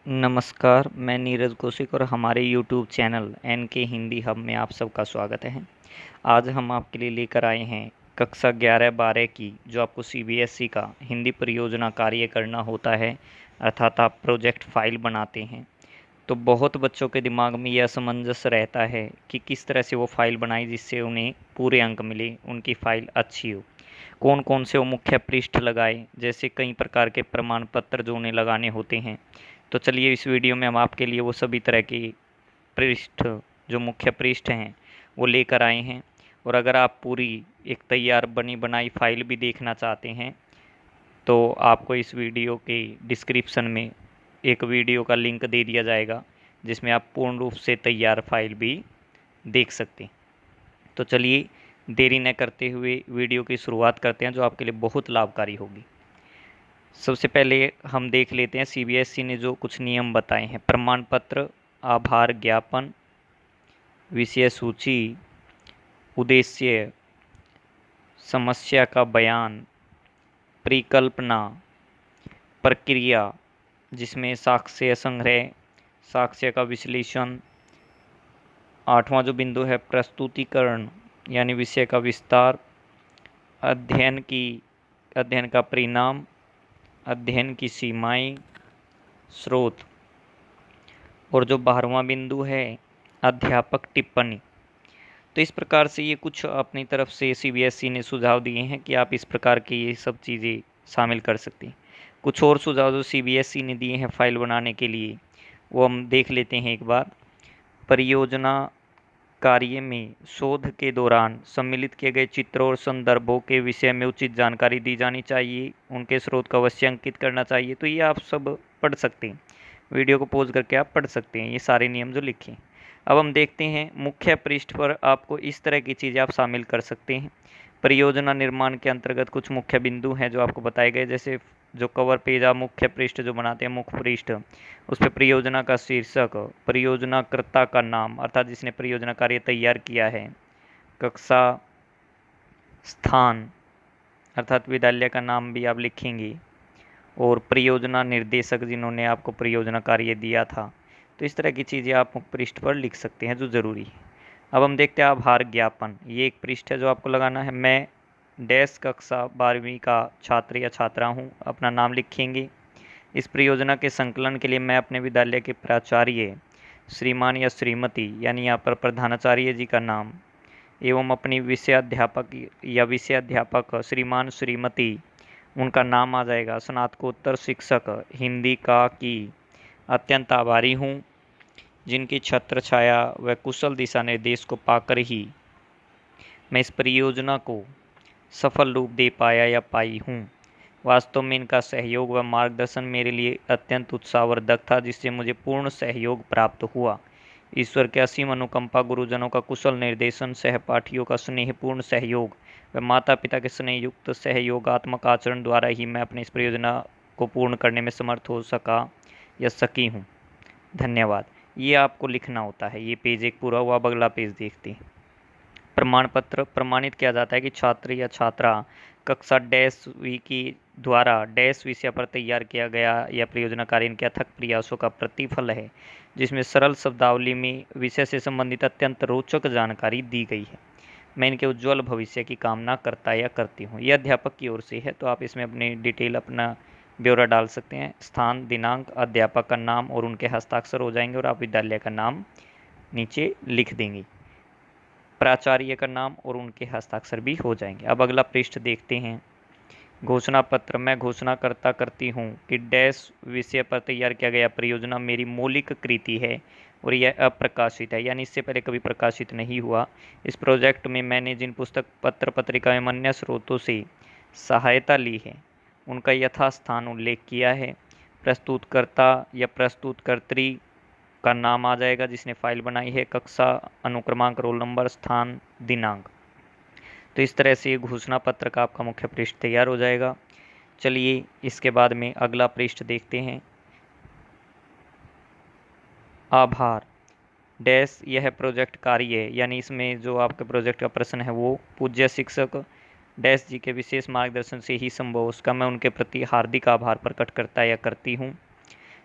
नमस्कार, मैं नीरज कौशिक और हमारे यूट्यूब चैनल एन के हिंदी हब में आप सबका स्वागत है। आज हम आपके लिए लेकर आए हैं कक्षा 11-12 की जो आपको सीबीएसई का हिंदी परियोजना कार्य करना होता है, अर्थात आप प्रोजेक्ट फाइल बनाते हैं। तो बहुत बच्चों के दिमाग में यह असमंजस रहता है कि किस तरह से वो फाइल बनाए जिससे उन्हें पूरे अंक मिले, उनकी फाइल अच्छी हो। कौन कौन से वो मुख्य पृष्ठ लगाए, जैसे कई प्रकार के प्रमाण पत्र जो उन्हें लगाने होते हैं। तो चलिए इस वीडियो में हम आपके लिए वो सभी तरह के पृष्ठ, जो मुख्य पृष्ठ हैं, वो लेकर आए हैं। और अगर आप पूरी एक तैयार बनी बनाई फाइल भी देखना चाहते हैं तो आपको इस वीडियो के डिस्क्रिप्शन में एक वीडियो का लिंक दे दिया जाएगा जिसमें आप पूर्ण रूप से तैयार फाइल भी देख सकते हैं। तो चलिए देरी न करते हुए वीडियो की शुरुआत करते हैं जो आपके लिए बहुत लाभकारी होगी। सबसे पहले हम देख लेते हैं सीबीएसई ने जो कुछ नियम बताए हैं। प्रमाण पत्र, आभार ज्ञापन, विषय सूची, उद्देश्य, समस्या का बयान, परिकल्पना, प्रक्रिया जिसमें साक्ष्य संग्रह, साक्ष्य का विश्लेषण, आठवां जो बिंदु है प्रस्तुतिकरण यानी विषय का विस्तार, अध्ययन का परिणाम, अध्ययन की सीमाएं, स्रोत, और जो 12वां बिंदु है अध्यापक टिप्पणी। तो इस प्रकार से ये कुछ अपनी तरफ से सीबीएसई ने सुझाव दिए हैं कि आप इस प्रकार की ये सब चीज़ें शामिल कर सकती हैं। कुछ और सुझाव जो सीबीएसई ने दिए हैं फाइल बनाने के लिए वो हम देख लेते हैं एक बार। परियोजना कार्य में शोध के दौरान सम्मिलित किए गए चित्रों और संदर्भों के विषय में उचित जानकारी दी जानी चाहिए, उनके स्रोत को अवश्य अंकित करना चाहिए। तो ये आप सब पढ़ सकते हैं, वीडियो को पॉज करके आप पढ़ सकते हैं ये सारे नियम जो लिखे हैं। अब हम देखते हैं मुख्य पृष्ठ पर आपको इस तरह की चीज़ें आप शामिल कर सकते हैं। परियोजना निर्माण के अंतर्गत कुछ मुख्य बिंदु हैं जो आपको बताए गए, जैसे जो कवर पेज आप मुख्य पृष्ठ जो बनाते हैं, मुख्य पृष्ठ, उस पर परियोजना का शीर्षक, परियोजनाकर्ता का नाम अर्थात जिसने परियोजना कार्य तैयार किया है, कक्षा, स्थान अर्थात विद्यालय का नाम भी आप लिखेंगे, और परियोजना निर्देशक जिन्होंने आपको परियोजना कार्य दिया था। तो इस तरह की चीज़ें आप मुख्य पृष्ठ पर लिख सकते हैं जो ज़रूरी है। अब हम देखते हैं आभार ज्ञापन। ये एक पृष्ठ है जो आपको लगाना है। मैं डैश कक्षा 12वीं का छात्र या छात्रा हूँ, अपना नाम लिखेंगे। इस परियोजना के संकलन के लिए मैं अपने विद्यालय के प्राचार्य श्रीमान या श्रीमती यानी यहाँ पर प्रधानाचार्य जी का नाम एवं अपनी विषय अध्यापक श्रीमान श्रीमती उनका नाम आ जाएगा, स्नातकोत्तर शिक्षक हिंदी का की अत्यंत आभारी हूँ जिनकी छत्र छाया व कुशल दिशा निर्देश को पाकर ही मैं इस परियोजना को सफल रूप दे पाया या पाई हूँ। वास्तव में इनका सहयोग व मार्गदर्शन मेरे लिए अत्यंत उत्साहवर्धक था जिससे मुझे पूर्ण सहयोग प्राप्त हुआ। ईश्वर की असीम अनुकंपा, गुरुजनों का कुशल निर्देशन, सहपाठियों का स्नेहपूर्ण सहयोग व माता पिता के स्नेहयुक्त सहयोगात्मक आचरण द्वारा ही मैं अपनी इस परियोजना को पूर्ण करने में समर्थ हो सका या सकी हूँ। धन्यवाद। ये आपको लिखना होता है। ये पेज एक पूरा हुआ। अब अगला पेज देखते हैं। प्रमाण पत्र प्रमाणित किया जाता है कि छात्र या छात्रा कक्षा डैश वी की द्वारा डैश विषय पर तैयार किया गया या परियोजना कार्य इनके अथक प्रयासों का प्रतिफल है, जिसमें सरल शब्दावली में विषय से संबंधित अत्यंत रोचक जानकारी दी गई है। मैं इनके उज्जवल भविष्य की कामना करता या करती हूँ। यह अध्यापक की ओर से है, तो आप इसमें अपनी डिटेल, अपना ब्यौरा डाल सकते हैं। स्थान, दिनांक, अध्यापक का नाम और उनके हस्ताक्षर हो जाएंगे और आप विद्यालय का नाम नीचे लिख देंगे। प्राचार्य का नाम और उनके हस्ताक्षर भी हो जाएंगे। अब अगला पृष्ठ देखते हैं। घोषणा पत्र। मैं घोषणा करती हूँ कि डैश विषय पर तैयार किया गया परियोजना मेरी मौलिक कृति है और यह अप्रकाशित है, यानी इससे पहले कभी प्रकाशित नहीं हुआ। इस प्रोजेक्ट में मैंने जिन पुस्तक, पत्र पत्रिका एवं अन्य स्रोतों से सहायता ली है उनका यथास्थान उल्लेख किया है। प्रस्तुतकर्ता या प्रस्तुतकर्त्री का नाम आ जाएगा जिसने फाइल बनाई है, कक्षा, अनुक्रमांक, रोल नंबर, स्थान, दिनांक। तो इस तरह से ये घोषणा पत्र का आपका मुख्य पृष्ठ तैयार हो जाएगा। चलिए इसके बाद में अगला पृष्ठ देखते हैं। आभार डैश, यह प्रोजेक्ट कार्य है, यानी इसमें जो आपके प्रोजेक्ट का प्रश्न है वो पूज्य शिक्षक डैश जी के विशेष मार्गदर्शन से ही संभव, उसका मैं उनके प्रति हार्दिक आभार प्रकट करता या करती हूँ।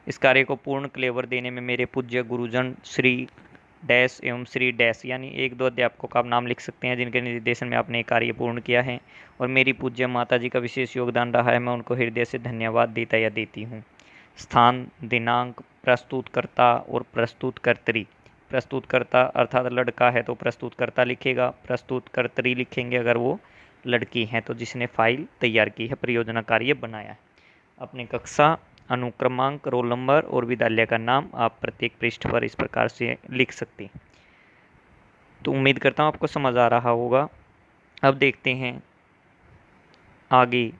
इस कार्य को पूर्ण क्लेवर देने में मेरे पूज्य गुरुजन श्री डैश एवं श्री डैश यानी 1-2 अध्यापकों का आप नाम लिख सकते हैं जिनके निर्देशन में आपने कार्य पूर्ण किया है, और मेरी पूज्य माता जी का विशेष योगदान रहा है। मैं उनको हृदय से धन्यवाद देता या देती हूँ। स्थान, दिनांक, प्रस्तुतकर्ता और प्रस्तुतकर्त्री। प्रस्तुतकर्ता अर्थात लड़का है तो प्रस्तुतकर्ता लिखेगा, प्रस्तुतकर्त्री लिखेंगे अगर वो लड़की हैं तो जिसने फाइल तैयार की है, परियोजना कार्य बनाया है। अपनी कक्षा, अनुक्रमांक, रोल नंबर और विद्यालय का नाम आप प्रत्येक पृष्ठ पर इस प्रकार से लिख सकते हैं। तो उम्मीद करता हूँ आपको समझ आ रहा होगा। अब देखते हैं आगे।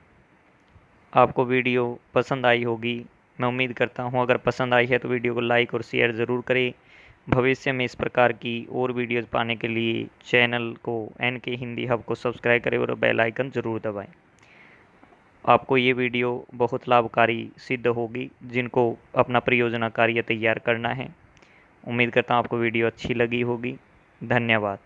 आपको वीडियो पसंद आई होगी, मैं उम्मीद करता हूँ। अगर पसंद आई है तो वीडियो को लाइक और शेयर ज़रूर करें। भविष्य में इस प्रकार की और वीडियोज़ पाने के लिए चैनल को NK हिंदी हब को सब्सक्राइब करें और बेल आइकन ज़रूर दबाएं। आपको ये वीडियो बहुत लाभकारी सिद्ध होगी जिनको अपना परियोजना कार्य तैयार करना है। उम्मीद करता हूँ आपको वीडियो अच्छी लगी होगी। धन्यवाद।